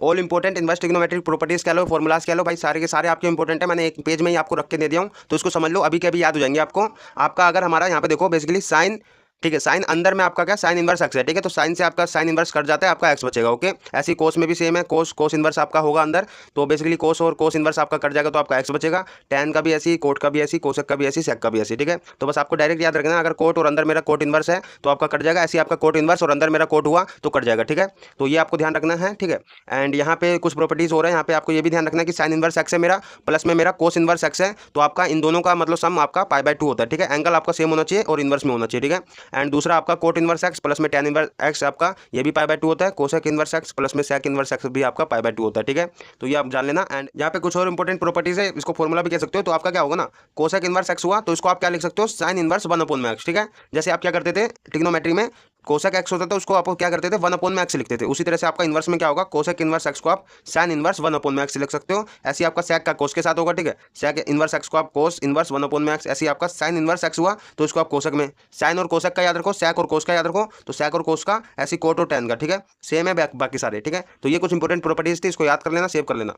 All important inverse trigonometric properties कह लो, formulas कह लो भाई, सारे के सारे आपके इंपॉर्टेंट है। मैंने एक पेज में ही आपको रख के दे दिया हूँ, तो इसको समझ लो, अभी के अभी याद हो जाएंगे आपको। आपका अगर हमारा यहाँ पे देखो बेसिकली साइन, ठीक है, साइन अंदर में आपका क्या साइन इनवर्स एक्स है, ठीक है, तो साइन से आपका साइन इनवर्स कट जाता है, आपका एक्स बचेगा। ओके, ऐसी कोस में भी सेम है, कोस कोस इनवर्स आपका होगा अंदर, तो बेसिकली कोस और कोस इनवर्स आपका कट जाएगा, तो आपका एक्स बचेगा। टेन का भी ऐसी, कोट का भी ऐसी, कोसेक का भी ऐसी, सेक का भी ऐसी, ठीक है। तो बस आपको डायरेक्ट याद रखना, अगर कोट और अंदर मेरा कोट इनवर्स है तो आपका कट जाएगा, ऐसे आपका कोट इनवर्स और अंदर मेरा कोट हुआ तो कट जाएगा, ठीक है। तो ये आपको ध्यान रखना है, ठीक है। एंड यहाँ पे कुछ प्रॉपर्टीज हो रहा है, यहाँ पे आपको ये भी ध्यान रखना है कि साइन इनवर्स एक्स है मेरा, प्लस में मेरा कोस इनवर्स एक्स है, तो आपका इन दोनों का मतलब सम आपका π/2 होता है, ठीक है। एंगल आपका सेम होना चाहिए और इनवर्स में होना चाहिए, ठीक है। एंड दूसरा आपका कोट इनवर्स एक्स प्लस में टेन इनवर्स एक्स आपका ये भी π/2 होता है, कोसेक इनवर्स एक्स प्लस में सेक इनवर्स एक्स भी आपका π/2 होता है, ठीक है। तो ये आप जान लेना। एंड यहाँ पे कुछ और इंपॉर्टेंट प्रॉपर्टीज है, इसको फॉर्मुला भी कह सकते हो। तो आपका क्या होगा ना, कोसेक इनवर्स एक्स हुआ तो इसको आप क्या लिख सकते हो, साइन इनवर्स 1/x, ठीक है। जैसे आप क्या करते थे ट्रिग्नोमेट्री में, कोसेक एक्स होता था उसको आप क्या करते थे 1/x लिखते थे, उसी तरह से आपका इनवर्स में क्या होगा, कोसेक इनवर्स एक्स को आप साइन इनवर्स 1/x लिख सकते हो। ऐसे आपका सेक का कोस के साथ होगा, ठीक है, सेक इनवर्स एक्स को आप कोस इनवर्स 1/x, ऐसे आपका साइन इनवर्स एक्स हुआ तो इसको आप कोसेक में, साइन और कोसेक का याद रखो, सेक और कोस का याद रखो, तो सेक और कोस का ऐसी कोट और टेन का, ठीक है, सेम है बाकी सारे, ठीक है। तो ये कुछ इंपॉर्टेंट प्रॉपर्टीज थी, इसको याद कर लेना, सेव कर लेना।